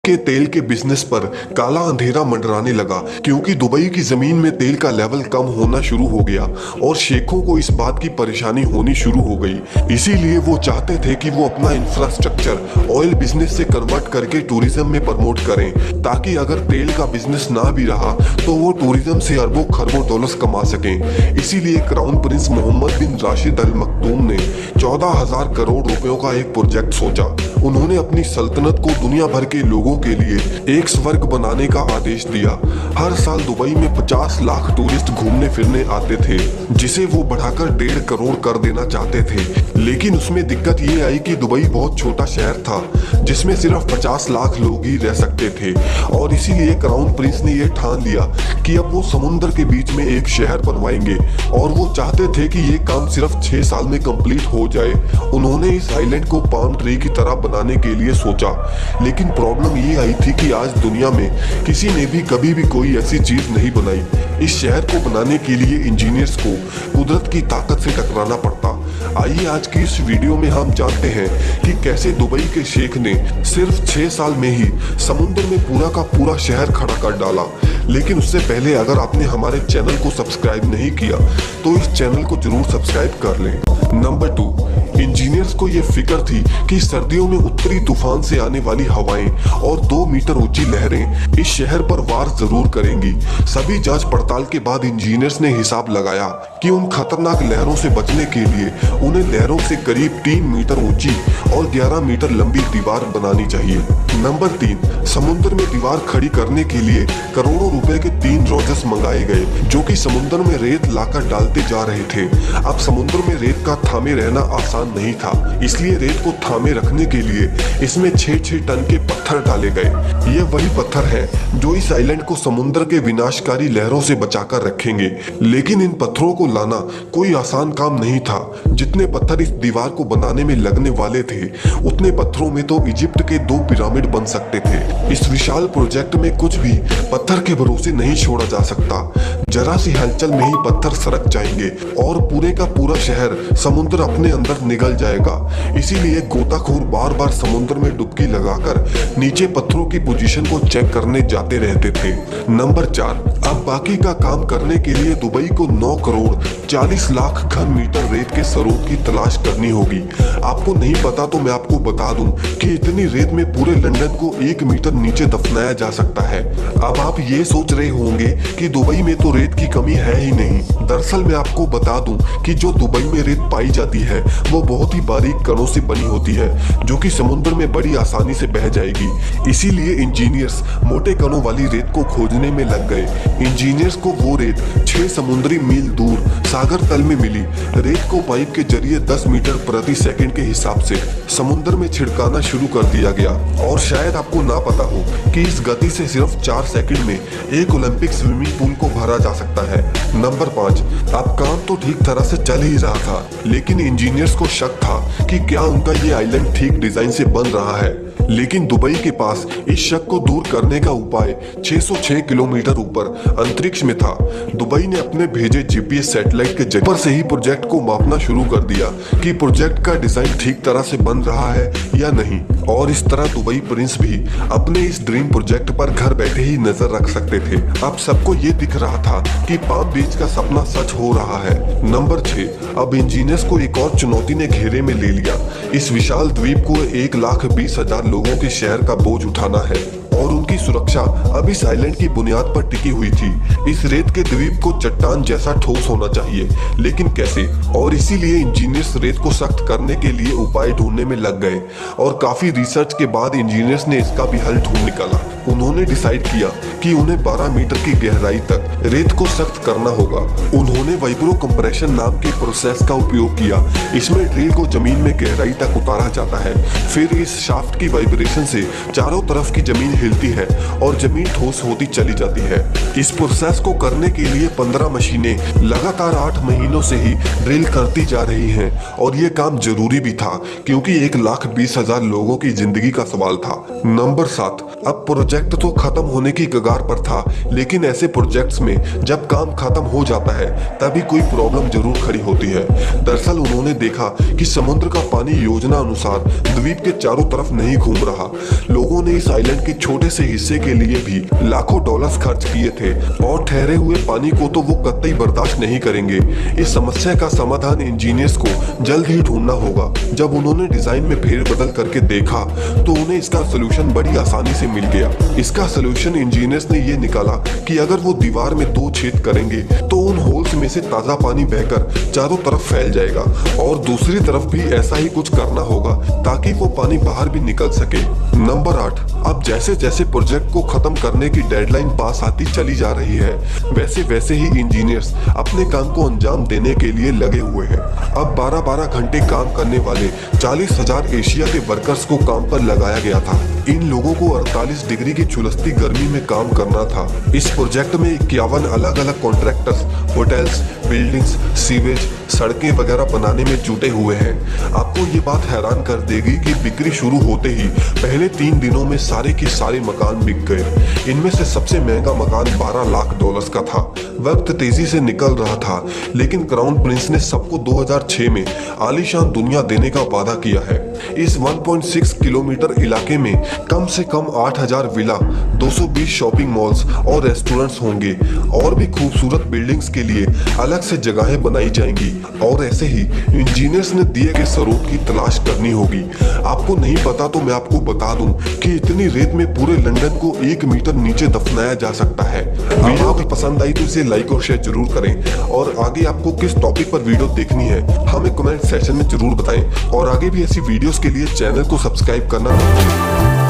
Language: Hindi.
के तेल के बिजनेस पर काला अंधेरा मंडराने लगा, क्योंकि दुबई की जमीन में तेल का लेवल कम होना शुरू हो गया और शेखों को इस बात की परेशानी होनी शुरू हो गई। इसीलिए वो चाहते थे कि वो अपना इंफ्रास्ट्रक्चर ऑयल बिजनेस से कन्वर्ट करके टूरिज्म में प्रमोट करें, ताकि अगर तेल का बिजनेस ना भी रहा तो वो टूरिज्म से अरबों खरबों डॉलर्स कमा सकें। इसीलिए क्राउन प्रिंस मोहम्मद बिन राशिद अल मखदूम ने 14,000 करोड़ रुपयों का एक प्रोजेक्ट सोचा। उन्होंने अपनी सल्तनत को दुनिया भर के लोगों के लिए एक स्वर्ग बनाने का आदेश दिया। हर साल दुबई में 50 लाख टूरिस्ट घूमने फिरने आते थे, जिसे वो बढ़ाकर 1.5 करोड़ कर देना चाहते थे। लेकिन उसमें दिक्कत ये आई कि दुबई बहुत छोटा शहर था, जिसमें सिर्फ 50 लाख लोग ही रह सकते थे, और इसीलिए क्राउन प्रिंस ने यह ठान लिया कि अब वो समुद्र के बीच में एक शहर बनवाएंगे, और वो चाहते थे कि ये काम सिर्फ 6 साल में कंप्लीट हो जाए। उन्होंने इस आइलैंड को पाम ट्री की तरह बनाने के लिए सोचा, लेकिन प्रॉब्लम ये आई थी कि आज दुनिया में किसी ने भी कभी भी कोई ऐसी चीज नहीं बनाई। इस शहर को बनाने के लिए इंजीनियर्स को कुदरत की ताकत से टकराना पड़ता। आइए आज की इस वीडियो में हम जानते हैं कि कैसे दुबई के शेख ने सिर्फ 6 साल में ही समुद्र में पूरा का पूरा शहर खड़ा कर डाला। लेकिन उससे पहले अगर आपने हमारे चैनल को सब्सक्राइब नहीं किया तो इस चैनल को जरूर सब्सक्राइब कर लें। नंबर 2, इंजीनियर्स को यह फिक्र थी कि सर्दियों में उत्तरी तूफान से आने वाली हवाएं और 2 मीटर ऊंची लहरें इस शहर पर वार जरूर करेंगी। सभी जांच पड़ताल के बाद इंजीनियर्स ने हिसाब लगाया कि उन खतरनाक लहरों से बचने के लिए उन्हें लहरों से करीब 3 मीटर ऊंची और 11 मीटर लंबी दीवार बनानी चाहिए। नंबर 3, समुद्र में दीवार खड़ी करने के लिए करोड़ों रुपए के 3 रोजर्स मंगाए गए, जो कि समुद्र में रेत लाकर डालते जा रहे थे। अब समुद्र में रेत का थामे रहना आसान नहीं था, इसलिए रेत को थामे रखने के लिए इसमें 6-6 टन के पत्थर डाले गए। ये वही पत्थर हैं जो इस आइलैंड को समुद्र के विनाशकारी लहरों से बचाकर रखेंगे। लेकिन इन पत्थरों को लाना कोई आसान काम नहीं था। जितने पत्थर इस दीवार को बनाने में लगने वाले थे, उतने पत्थरों में तो इजिप्ट के 2 पिरामिड बन सकते थे। इस विशाल प्रोजेक्ट में कुछ भी पत्थर के भरोसे नहीं छोड़ा जा सकता। जरा सी हलचल में ही पत्थर सरक जाएंगे और पूरे का पूरा शहर समुद्र अपने अंदर निगल जाएगा। इसीलिए गोताखोर बार बार समुद्र में डुबकी लगाकर नीचे पत्थरों की पोजीशन को चेक करने जाते रहते थे। नंबर 4, अब बाकी का काम करने के लिए दुबई को 9 करोड़ 40 लाख घन मीटर रेत के स्रोत की तलाश करनी होगी। आपको नहीं पता तो मैं आपको बता दूं कि इतनी रेत में पूरे लंदन को 1 मीटर नीचे दफनाया जा सकता है। अब आप ये सोच रहे होंगे कि दुबई में तो रेत की कमी है ही नहीं। दरअसल मैं आपको बता दूं कि जो दुबई में रेत पाई जाती है वो बहुत ही बारीक कणों से बनी होती है, जो कि समुद्र में बड़ी आसानी से बह जाएगी। इसीलिए इंजीनियर्स मोटे कणों वाली रेत को खोजने में लग गए। इंजीनियर्स को वो रेत 6 समुद्री मील दूर सागर तल में मिली। रेत को पाइप के जरिए 10 मीटर प्रति सेकंड के हिसाब से समुद्र में छिड़काना शुरू कर दिया गया, और शायद आपको ना पता हो कि इस गति से सिर्फ 4 सेकंड में एक ओलंपिक स्विमिंग पूल को भरा जा सकता है। नंबर 5, अब काम तो ठीक तरह से चल ही रहा था, लेकिन इंजीनियर्स को शक था कि क्या उनका ये आइलैंड ठीक डिजाइन से बन रहा है। लेकिन दुबई के पास इस शक को दूर करने का उपाय 606 किलोमीटर ऊपर अंतरिक्ष में था। दुबई ने अपने भेजे जीपीएस सैटेलाइट के जरिए से ही प्रोजेक्ट को मापना शुरू कर दिया कि प्रोजेक्ट का डिजाइन ठीक तरह से बन रहा है या नहीं, और इस तरह दुबई प्रिंस भी अपने इस ड्रीम प्रोजेक्ट पर घर बैठे ही नजर रख सकते थे। अब सबको ये दिख रहा था कि पाम बीच का सपना सच हो रहा है। नंबर 6, अब इंजीनियर्स को एक और चुनौती ने घेरे में ले लिया। इस विशाल द्वीप को 1,20,000 लोगों के शहर का बोझ उठाना है, और उनकी सुरक्षा अब इस आइलैंड की बुनियाद पर टिकी हुई थी। इस रेत के द्वीप को चट्टान जैसा ठोस होना चाहिए, लेकिन कैसे? और इसीलिए इंजीनियर्स रेत को सख्त करने के लिए उपाय ढूंढने में लग गए, और काफी रिसर्च के बाद इंजीनियर्स ने इसका भी हल ढूंढ निकाला। उन्होंने डिसाइड किया कि उन्हें 12 मीटर की गहराई तक रेत को सख्त करना होगा। उन्होंने वाइब्रो कंप्रेशन नाम के प्रोसेस का उपयोग किया। इसमें ड्रिल को जमीन में गहराई तक उतारा जाता है, फिर इस शाफ्ट की वाइब्रेशन से चारों तरफ की जमीन हिलती है और जमीन ठोस होती चली जाती है। इस प्रोसेस को करने के लिए 15 मशीनें लगातार 8 महीनों से ही ड्रिल करती जा रही हैं, और ये काम जरूरी भी था क्योंकि 1,20,000 लोगों की जिंदगी का सवाल था। नंबर 7, अब प्रोजेक्ट प्रोजेक्ट तो खत्म होने की कगार पर था, लेकिन ऐसे प्रोजेक्ट्स में जब काम खत्म हो जाता है तभी कोई प्रॉब्लम जरूर खड़ी होती है। दरअसल उन्होंने देखा कि समुद्र का पानी योजना अनुसार द्वीप के चारों तरफ नहीं घूम रहा। लोगों ने इस आइलैंड के छोटे से हिस्से के लिए भी लाखों डॉलर्स खर्च किए थे और ठहरे हुए पानी को तो वो कतई बर्दाश्त नहीं करेंगे। इस समस्या का समाधान इंजीनियर्स को जल्द ही ढूंढना होगा। जब उन्होंने डिजाइन में फेरबदल करके देखा तो उन्हें इसका सोल्यूशन बड़ी आसानी से मिल गया। इसका सोल्यूशन इंजीनियर्स ने ये निकाला कि अगर वो दीवार में 2 छेद करेंगे तो उन होल्स में से ताजा पानी बहकर चारों तरफ फैल जाएगा और दूसरी तरफ भी ऐसा ही कुछ करना होगा ताकि वो पानी बाहर भी निकल सके। नंबर 8, अब जैसे जैसे प्रोजेक्ट को खत्म करने की डेडलाइन पास आती चली जा रही है, वैसे वैसे ही इंजीनियर्स अपने काम को अंजाम देने के लिए लगे हुए हैं। अब 12-12 घंटे काम करने वाले 40,000 एशिया के वर्कर्स को काम पर लगाया गया था। इन लोगों को 48 डिग्री की झुलसती गर्मी में काम करना था। इस प्रोजेक्ट में 51 अलग अलग कॉन्ट्रैक्टर्स होटल्स, बिल्डिंग्स, सीवेज, सड़कें वगैरह बनाने में जुटे हुए हैं। आपको ये बात हैरान कर देगी कि बिक्री शुरू होते ही पहले 3 दिनों में सारे के सारे मकान बिक गए। इनमें से सबसे महंगा मकान 12 लाख डॉलर्स का था। वक्त तेजी से निकल रहा था, लेकिन क्राउन प्रिंस ने सबको 2006 में आलीशान दुनिया देने का वादा किया है। इस 1.6 किलोमीटर इलाके में कम से कम 8,000 विला, 220 शॉपिंग मॉल्स और रेस्टोरेंट्स होंगे और भी खूबसूरत बिल्डिंग्स के लिए अलग से जगहें बनाई जाएंगी। और ऐसे ही इंजीनियर्स ने दिए गए स्रोत की तलाश करनी होगी। आपको नहीं पता तो मैं आपको बता दूं कि इतनी रेत में पूरे लंदन को 1 मीटर नीचे दफनाया जा सकता है। वीडियो अगर पसंद आई तो इसे लाइक और शेयर जरूर करें और आगे आपको किस टॉपिक पर वीडियो देखनी है हमें कमेंट सेक्शन में जरूर बताएं और आगे भी ऐसी वीडियोस के लिए चैनल को सब्सक्राइब करना ना भूलें।